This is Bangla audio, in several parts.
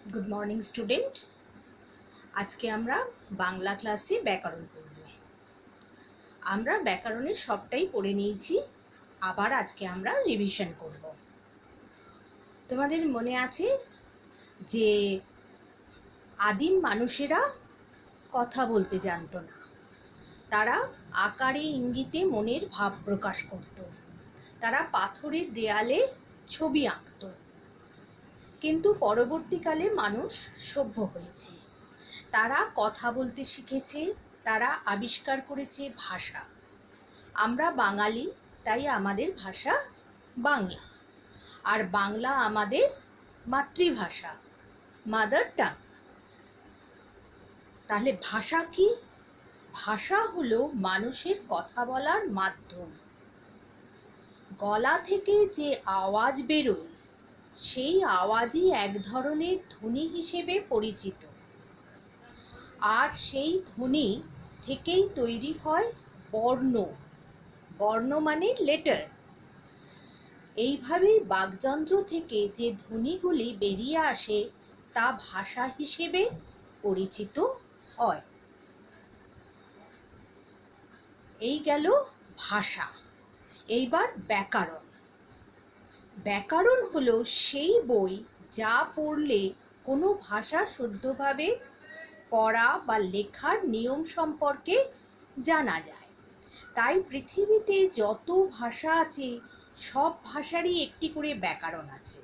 Good morning student. আজকে আমরা বাংলা ক্লাসে ব্যাকরণ পড়ব। আমরা ব্যাকরণের সবটাই পড়ে নিয়েছি, আবার আজকে আমরা রিভিশন করব। তোমাদের মনে আছে যে আদিম মানুষেরা কথা বলতে জানতো না, তারা আকারে ইঙ্গিতে মনের ভাব প্রকাশ করত। তারা পাথরের দেয়ালে ছবি আঁকত। কিন্তু পরবর্তীকালে মানুষ সভ্য হয়েছে, তারা কথা বলতে শিখেছে, তারা আবিষ্কার করেছে ভাষা। আমরা বাঙালি, তাই আমাদের ভাষা বাংলা, আর বাংলা আমাদের মাতৃভাষা, মাদার টাং। তাহলে ভাষা কি? ভাষা হলো মানুষের কথা বলার মাধ্যম। গলা থেকে যে আওয়াজ বেরোয় সেই আওয়াজই এক ধরনের ধ্বনি হিসেবে পরিচিত, আর সেই ধ্বনি থেকেই তৈরি হয় বর্ণ। বর্ণ মানে লেটার। এইভাবেই বাকযন্ত্র থেকে যে ধ্বনিগুলি বেরিয়ে আসে তা ভাষা হিসেবে পরিচিত হয়। এই গেল ভাষা। এইবার ব্যাকরণ। ব্যাকরণ হলো সেই বই যা পড়লে কোনো ভাষা শুদ্ধভাবে পড়া বা লেখার নিয়ম সম্পর্কে জানা যায়। তাই পৃথিবীতে যত ভাষা আছে সব ভাষারই একটি করে ব্যাকরণ আছে।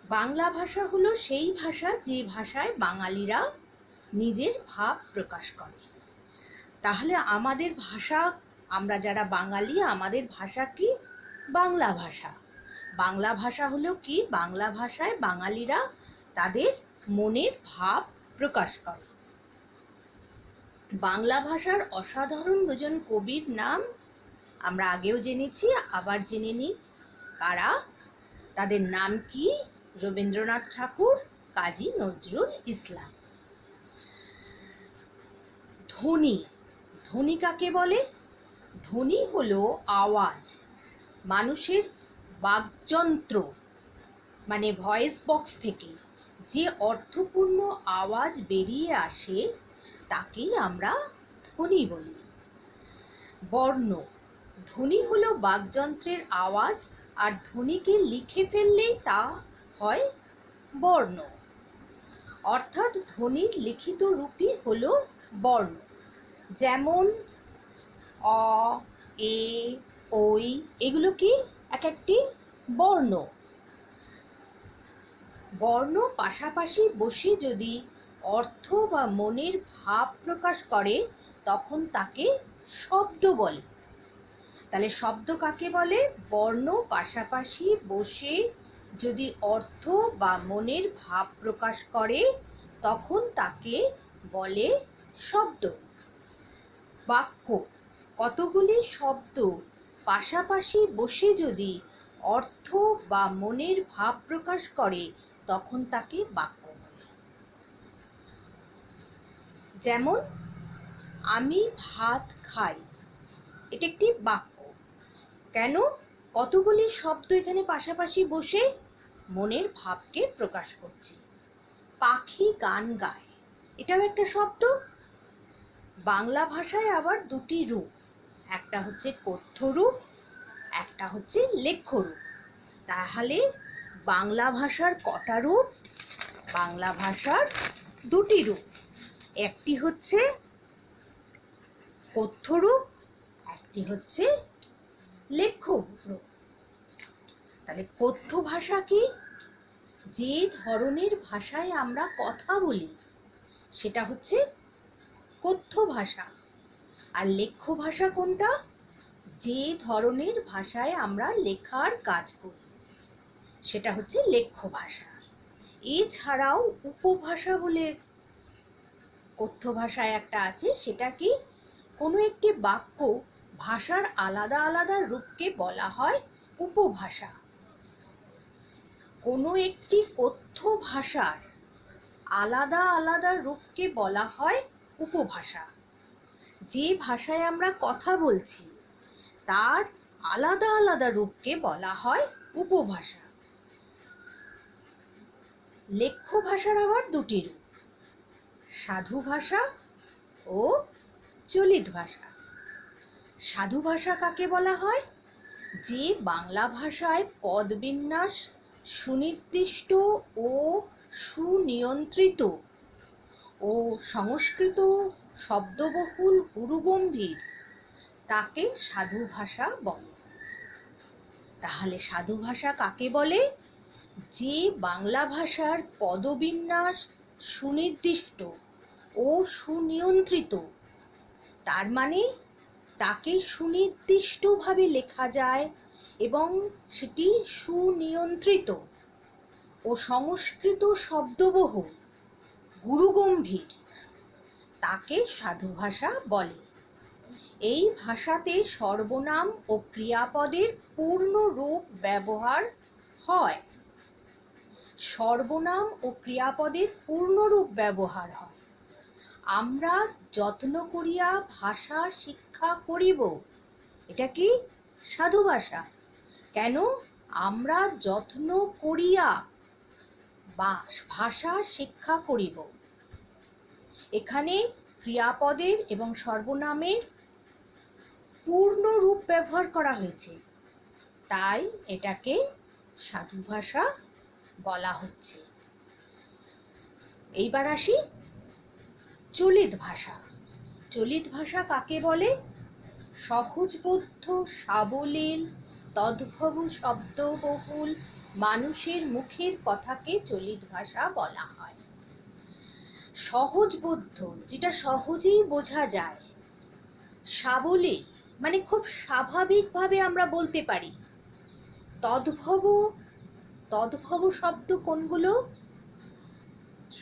বাংলা ভাষা হলো সেই ভাষা যে ভাষায় বাঙালিরা নিজের ভাব প্রকাশ করে। তাহলে আমাদের ভাষা, আমরা যারা বাঙালি, আমাদের ভাষা কি? বাংলা ভাষা। বাংলা ভাষা হলো কি? বাংলা ভাষায় বাঙালিরা তাদের মনের ভাব প্রকাশ করে। বাংলা ভাষার অসাধারণ দুজন কবির নাম আমরা আগেও জেনেছি, আবার জেনে নিই কারা। তাদের নাম কি? রবীন্দ্রনাথ ঠাকুর, কাজী নজরুল ইসলাম। ধ্বনি। ধ্বনি কাকে বলে? ধ্বনি হলো আওয়াজ। মানুষের বাকযন্ত্র মানে ভয়েস বক্স থেকে যে অর্থপূর্ণ আওয়াজ বেরিয়ে আসে তাকেই আমরা ধ্বনি বলি। বর্ণ। ধ্বনি হলো বাকযন্ত্রের আওয়াজ, আর ধ্বনিকে লিখে ফেললেই তা হয় বর্ণ। অর্থাৎ ধ্বনির লিখিত রূপই হলো বর্ণ। যেমন অ, এ, ওই, এগুলো কি? এক একটি বর্ণ। বর্ণ পাশাপাশি বসে যদি অর্থ বা মনের ভাব প্রকাশ করে তখন তাকে শব্দ বলে। তাহলে শব্দ কাকে বলে? বর্ণ পাশাপাশি বসে যদি অর্থ বা মনের ভাব প্রকাশ করে তখন তাকে বলে শব্দ। বাক্য। কতগুলি শব্দ পাশাপাশি বসে যদি অর্থ বা মনের ভাব প্রকাশ করে তখন তাকে বাক্য বলে। যেমন আমি ভাত খাই, এটা একটি বাক্য। কেন? কতগুলি শব্দ এখানে পাশাপাশি বসে মনের ভাবকে প্রকাশ করছে। পাখি গান গায়, এটাও একটা শব্দ। বাংলা ভাষায় আবার দুটি রূপ, একটা হচ্ছে কথ্য রূপ, একটা হচ্ছে লেখ্য রূপ। তাহলে বাংলা ভাষার কটা রূপ? বাংলা ভাষার দুটি রূপ, একটি হচ্ছে কথ্য রূপ, একটি হচ্ছে লেখ্য রূপ। তাহলে কথ্য ভাষা কি? যে ধরনের ভাষায় আমরা কথা বলি সেটা হচ্ছে কথ্য ভাষা। আর লেখ্য ভাষা কোনটা? যে ধরনের ভাষায় আমরা লেখার কাজ করি সেটা হচ্ছে লেখ্য ভাষা। এছাড়াও উপভাষা বলে কথ্য ভাষায় একটা আছে, সেটা কি? কোনো একটি বাক্য ভাষার আলাদা আলাদা রূপকে বলা হয় উপভাষা। কোনো একটি কথ্য ভাষার আলাদা আলাদা রূপকে বলা হয় উপভাষা। যে ভাষায় আমরা কথা বলছি তার আলাদা আলাদা রূপকে বলা হয় উপভাষা। লেখ্য ভাষার আবার দুটি রূপ, সাধু ভাষা ও চলিত ভাষা। সাধু ভাষা কাকে বলা হয়? যে বাংলা ভাষায় পদবিন্যাস সুনির্দিষ্ট ও সুনিয়ন্ত্রিত ও সংস্কৃত শব্দবহুল গুরুগম্ভীর, তাকে সাধু ভাষা বলে। তাহলে সাধু ভাষা কাকে বলে? যে বাংলা ভাষার পদবিন্যাস সুনির্দিষ্ট ও সুনিয়ন্ত্রিত, তার মানে তাকে সুনির্দিষ্টভাবে লেখা যায় এবং সেটি সুনিয়ন্ত্রিত ও সংস্কৃত শব্দবহুল গুরুগম্ভীর, তাকে সাধু ভাষা বলে। এই ভাষাতে সর্বনাম ও ক্রিয়াপদের পূর্ণ রূপ ব্যবহার হয়। সর্বনাম ও ক্রিয়াপদের পূর্ণরূপ ব্যবহার হয়। আমরা যত্ন করিয়া ভাষা শিক্ষা করিব, এটা কি? সাধু ভাষা। কেন? আমরা যত্ন করিয়া বা ভাষা শিক্ষা করিব। এখানে ক্রিয়াপদের এবং সর্বনামের পূর্ণ রূপ ব্যবহার করা হয়েছে, তাই এটাকে সাধু ভাষা বলা হচ্ছে। এইবার আসি চলিত ভাষা। চলিত ভাষা কাকে বলে? সহজবোধ্য, সাবলীল, তদ্ভব শব্দবহুল মানুষের মুখের কথাকে চলিত ভাষা বলা হয়। সহজবোধ্য, যেটা সহজেই বোঝা যায়। সাবলীল মানে খুব স্বাভাবিকভাবে আমরা বলতে পারি। তদ্ভব, তদ্ভব শব্দ কোনগুলো?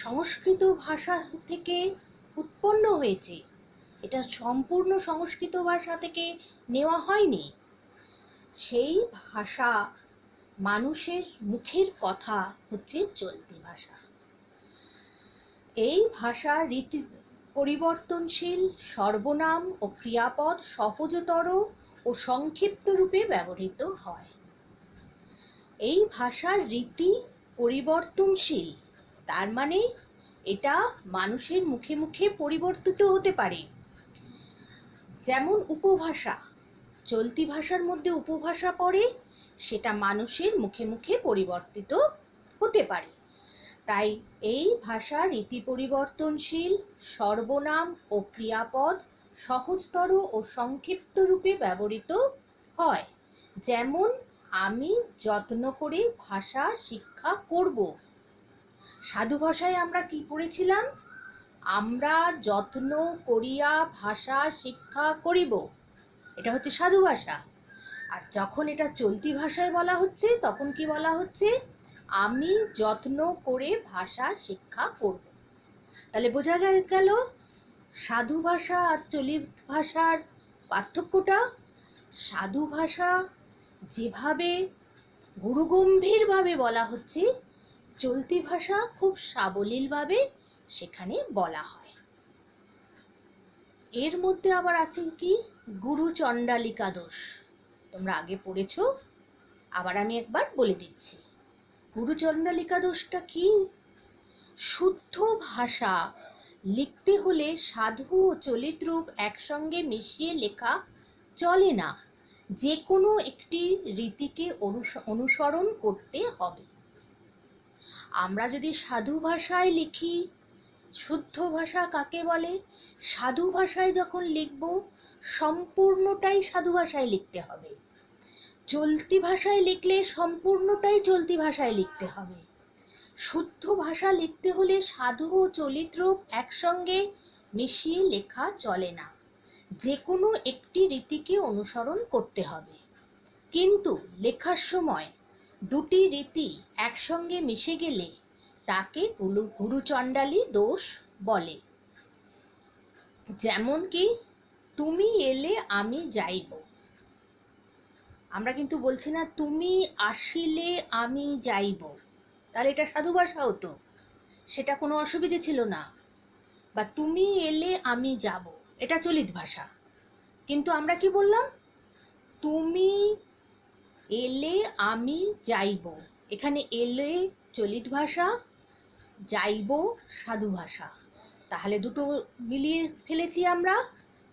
সংস্কৃত ভাষা থেকে উৎপন্ন হয়েছে, এটা সম্পূর্ণ সংস্কৃত ভাষা থেকে নেওয়া হয়নি। সেই ভাষা, মানুষের মুখের কথা হচ্ছে চলতি ভাষা। এই ভাষা রীতি পরিবর্তনশীল, সর্বনাম ও ক্রিয়াপদ সহজতর ও সংক্ষিপ্ত রূপে ব্যবহৃত হয়। এই ভাষার রীতি পরিবর্তনশীল, তার মানে এটা মানুষের মুখে মুখে পরিবর্তিত হতে পারে। যেমন উপভাষা, চলতি ভাষার মধ্যে উপভাষা পড়ে, সেটা মানুষের মুখে মুখে পরিবর্তিত হতে পারে। তাই এই ভাষা রীতি পরিবর্তনশীল, সর্বনাম ও ক্রিয়াপদ সহজতর ও সংক্ষিপ্ত রূপে ব্যবহৃত হয়। যেমন আমি যত্ন করে ভাষা শিক্ষা করব। সাধু ভাষায় আমরা কি পড়েছিলাম? আমরা যত্ন করিয়া ভাষা শিক্ষা করিব, এটা হচ্ছে সাধু ভাষা। আর যখন এটা চলতি ভাষায় বলা হচ্ছে, তখন কি বলা হচ্ছে? আমি যত্ন করে ভাষা শিক্ষা করব। তাহলে বোঝা গেল সাধু ভাষা আর চলিত ভাষার পার্থক্যটা। সাধু ভাষা যেভাবে গুরুগম্ভীরভাবে বলা হচ্ছে, চলতি ভাষা খুব সাবলীলভাবে সেখানে বলা হয়। এর মধ্যে আবার আছে কি? গুরু চণ্ডালিকা দোষ। তোমরা আগে পড়েছো, আবার আমি একবার বলে দিচ্ছি। গুরু চণ্ডালিকা দোষটা কি? শুদ্ধ ভাষা লিখতে হলে সাধু ও চলিত রূপ একসঙ্গে মিশিয়ে লেখা চলে না, যে কোনো একটি রীতিকে অনুসরণ করতে হবে। আমরা যদি সাধু ভাষায় লিখি, শুদ্ধ ভাষা কাকে বলে? সাধু ভাষায় যখন লিখব, সম্পূর্ণটাই সাধু ভাষায় লিখতে হবে। চলতি ভাষায় লিখলে সম্পূর্ণটাই চলতি ভাষায় লিখতে হবে। শুদ্ধ ভাষা লিখতে হলে সাধু ও চলিত রূপ একসঙ্গে মিশিয়ে লেখা চলে না, যে কোনো একটি রীতিকে অনুসরণ করতে হবে। কিন্তু লেখার সময় দুটি রীতি একসঙ্গে মিশে গেলে তাকে গুরুচণ্ডালী দোষ বলে। যেমন কি, তুমি এলে আমি যাইব। আমরা কিন্তু বলছি না তুমি আসিলে আমি যাইব, তাহলে এটা সাধু ভাষা হতো, সেটা কোনো অসুবিধে ছিল না। বা তুমি এলে আমি যাব, এটা চলিত ভাষা। কিন্তু আমরা কি বললাম? তুমি এলে আমি যাইব। এখানে এলে চলিত ভাষা যাইব সাধু ভাষা, তাহলে দুটো মিলিয়ে ফেলেছি আমরা।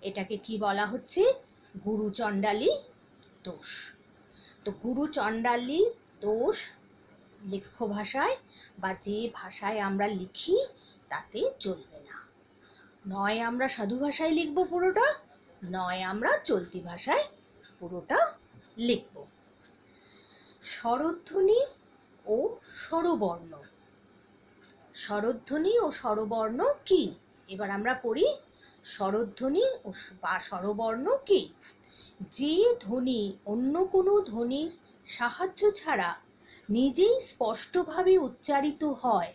এটাকে কি বলা হচ্ছে? গুরু চণ্ডালী দোষ। তো গুরু চণ্ডালী দোষ লেখ্য ভাষায় বা যে ভাষায় আমরা লিখি তাতে চলবে না। নয় আমরা সাধু ভাষায় লিখব পুরোটা, নয় আমরা চলতি ভাষায় পুরোটা লিখব। স্বরধ্বনি ও স্বরবর্ণ। স্বরধ্বনি ও স্বরবর্ণ কি? এবার আমরা পড়ি স্বরধ্বনি ও বা স্বরবর্ণ কি। যে ধ্বনি অন্য কোনো ধ্বনির সাহায্য ছাড়া নিজেই স্পষ্টভাবে উচ্চারিত হয়,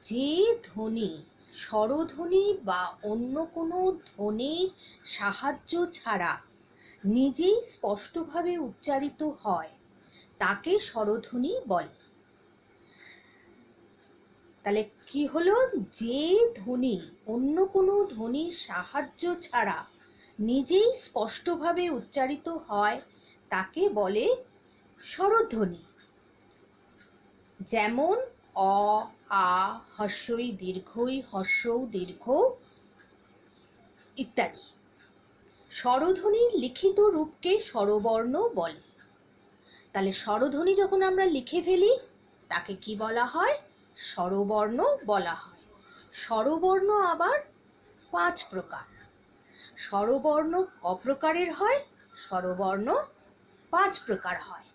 যে ধ্বনি স্বরধ্বনি বা অন্য কোনো ধ্বনির সাহায্য ছাড়া নিজেই স্পষ্টভাবে উচ্চারিত হয়, তাকে স্বরধ্বনি বলে। তাহলে কি হলো? যে ধ্বনি অন্য কোনো ধ্বনির সাহায্য ছাড়া নিজেই স্পষ্টভাবে উচ্চারিত হয় তাকে বলে স্বরধ্বনি। যেমন অ, আ, হস্যই দীর্ঘই, হস্যৌ দীর্ঘ ইত্যাদি। স্বরধ্বনির লিখিত রূপকে স্বরবর্ণ বলে। তাহলে স্বরধ্বনি যখন আমরা লিখে ফেলি তাকে কি বলা হয়? স্বরবর্ণ বলা হয়। স্বরবর্ণ আবার 5 প্রকার। স্বরবর্ণ ক প্রকারের হয়? স্বরবর্ণ 5 প্রকার হয়।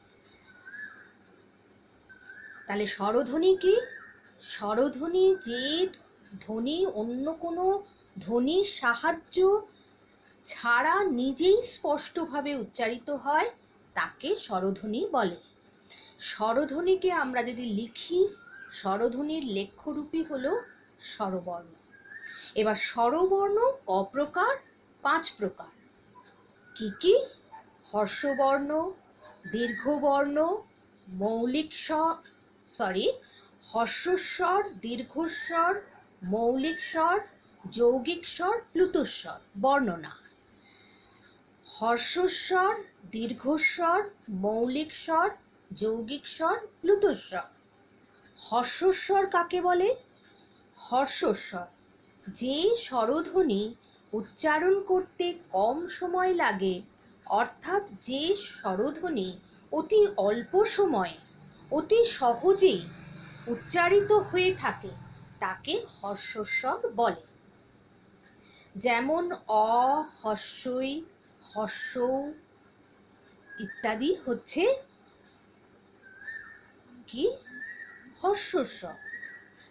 তাহলে স্বরধ্বনি কি? স্বরধ্বনি যে ধ্বনি অন্য কোনো ধ্বনির সাহায্য ছাড়া নিজেই স্পষ্টভাবে উচ্চারিত হয় তাকে স্বরধ্বনি বলে। স্বরধ্বনিকে আমরা যদি লিখি, স্বরধ্বনির লেখ্যরূপী হলো স্বরবর্ণ। এবার স্বরবর্ণ ক প্রকার? 5 প্রকার। কি কি? হর্ষবর্ণ, দীর্ঘবর্ণ, মৌলিক হর্ষস্বর, দীর্ঘস্বর, মৌলিক স্বর, যৌগিক স্বর, প্লুতস্বর। বর্ণনা: হর্ষস্বর, দীর্ঘস্বর, মৌলিক স্বর, যৌগিক স্বর, প্লুতস্বর। হর্ষস্বর কাকে বলে? হর্ষস্বর যে স্বরধ্বনি উচ্চারণ করতে কম সময় লাগে, অর্থাৎ যে স্বরধ্বনি অতি অল্প সময়ে অতি সহজেই উচ্চারিত হয়ে থাকে তাকে হর্ষস্বর বলে। যেমন অ, হস্যই, হস্যৌ ইত্যাদি হচ্ছে কি? হর্ষস্বর।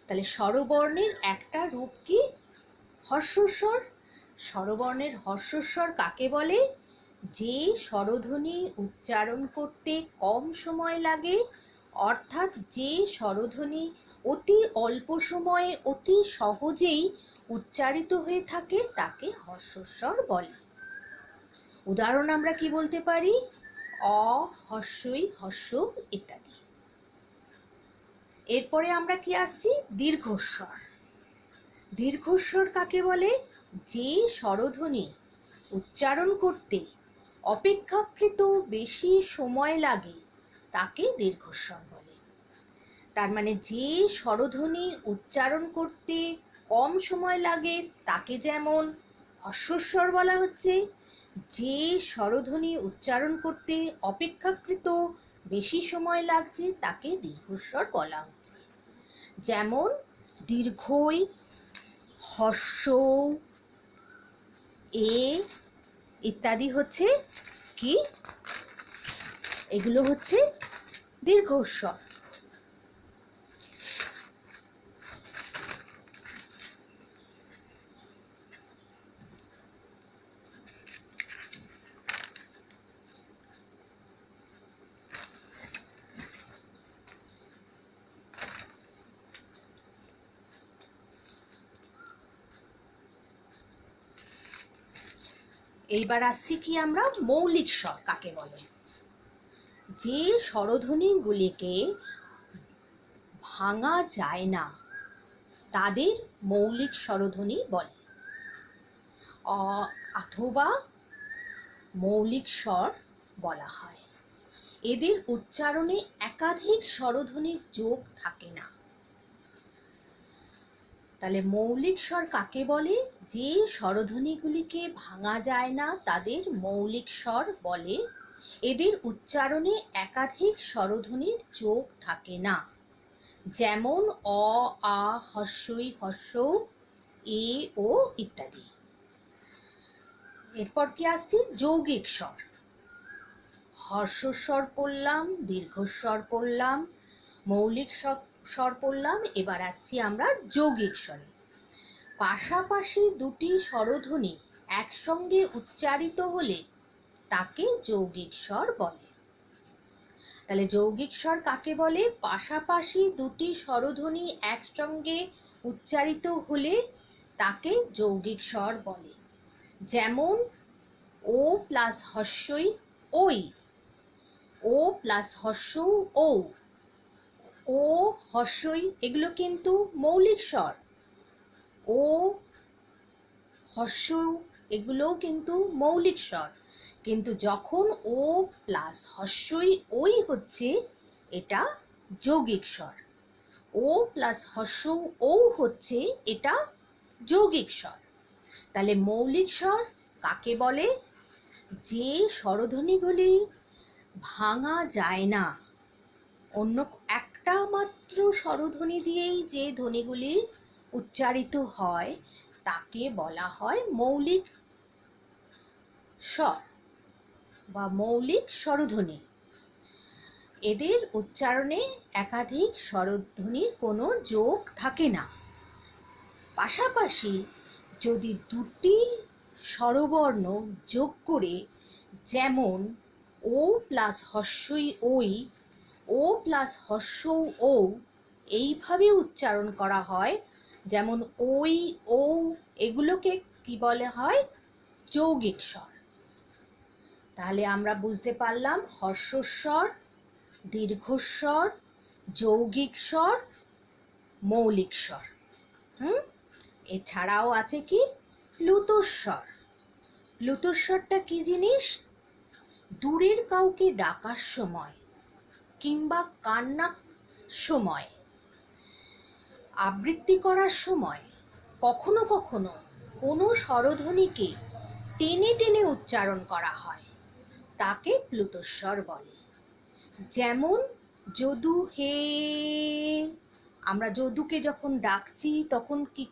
তাহলে স্বরবর্ণের একটা রূপ কি? হর্ষস্বর। স্বরবর্ণের হর্ষস্বর কাকে বলে? যে স্বরধ্বনি উচ্চারণ করতে কম সময় লাগে, অর্থাৎ যে স্বরধ্বনি অতি অল্প সময়ে অতি সহজেই উচ্চারিত হয়ে থাকে তাকে হর্ষস্বর বলে। উদাহরণ আমরা কি বলতে পারি? অ, হস্যই, হস্য ইত্যাদি। এরপরে আমরা কি আসছি? দীর্ঘস্বর। দীর্ঘস্বর কাকে বলে? যে স্বরধ্বনি উচ্চারণ করতে অপেক্ষাকৃত বেশি সময় লাগে তাকে দীর্ঘস্বর বলে। তার মানে যে স্বরধ্বনি উচ্চারণ করতে কম সময় লাগে তাকে যেমন হর্ষস্বর বলা হচ্ছে, যে স্বরধ্বনি উচ্চারণ করতে অপেক্ষাকৃত বেশি সময় লাগছে তাকে দীর্ঘস্বর বলা হচ্ছে। যেমন দীর্ঘই, হর্ষ, এ ইত্যাদি হচ্ছে কি? এগুলো হচ্ছে দীর্ঘস্বর। এইবার আসছি কি আমরা? মৌলিক স্বর কাকে বলে? যে স্বরধ্বনিগুলিকে ভাঙা যায় না তাদের মৌলিক স্বরধ্বনি বলে, অথবা মৌলিক স্বর বলা হয়। এদের উচ্চারণে একাধিক স্বরধ্বনির যোগ থাকে না। তাহলে মৌলিক স্বর কাকে বলে? যে স্বরধ্বনিগুলিকে ভাঙা যায় না তাদের মৌলিক স্বর বলে। এদের উচ্চারণে একাধিক স্বরধ্বনির যোগ থাকে না, যেমন অ, আ, হস্যই, হস্য, এ, ও ইত্যাদি। এরপর কি আসছে? যৌগিক স্বর। হর্ষস্বর পড়লাম, দীর্ঘস্বর পড়লাম, মৌলিক স্বর পড়লাম, এবার আসছি আমরা যৌগিক স্বরে। পাশাপাশি দুটি স্বরধ্বনি একসঙ্গে উচ্চারিত হলে তাকে যৌগিক স্বর বলে। তাহলে যৌগিক স্বর কাকে বলে? পাশাপাশি দুটি স্বরধ্বনি একসঙ্গে উচ্চারিত হলে তাকে যৌগিক স্বর বলে। যেমন ও প্লাস হস্যই ওই, ও প্লাস হস্য ও, ও হস্যই, এগুলো কিন্তু মৌলিক স্বর। ও হস্য এগুলোও কিন্তু মৌলিক স্বর, কিন্তু যখন ও প্লাস হস্যই ওই হচ্ছে এটা যৌগিক স্বর। ও প্লাস হস্য ও হচ্ছে এটা যৌগিক স্বর। তাহলে মৌলিক স্বর কাকে বলে? যে স্বরধ্বনিগুলি ভাঙা যায় না, অন্য একটা মাত্র স্বরধ্বনি দিয়েই যে ধ্বনিগুলি উচ্চারিত হয় তাকে বলা হয় মৌলিক স্বর বা মৌলিক স্বরধ্বনি। এদের উচ্চারণে একাধিক স্বরধ্বনির কোনো যোগ থাকে না। পাশাপাশি যদি দুটি স্বরবর্ণ যোগ করে, যেমন ও প্লাস হস্যই ওই, ও প্লাস হস্য ও, এইভাবে উচ্চারণ করা হয়, যেমন ওই, ও, এগুলোকে কি বলা হয়? যৌগিক স্বর। তাহলে আমরা বুঝতে পারলাম হর্ষস্বর, দীর্ঘস্বর, যৌগিক স্বর, মৌলিক স্বর। এছাড়াও আছে কি? প্লুতস্বর। প্লুতস্বরটা কি জিনিস? দূরের কাউকে ডাকার সময় কিংবা কান্নার সময়, আবৃত্তি করার সময় কখনো কখনো কোনো স্বরধ্বনিকে টেনে টেনে উচ্চারণ করা হয়, তাকে প্লুতস্বর বলে। যেমন যদু হে, আমরা যদুকে যখন ডাকছি তখন কি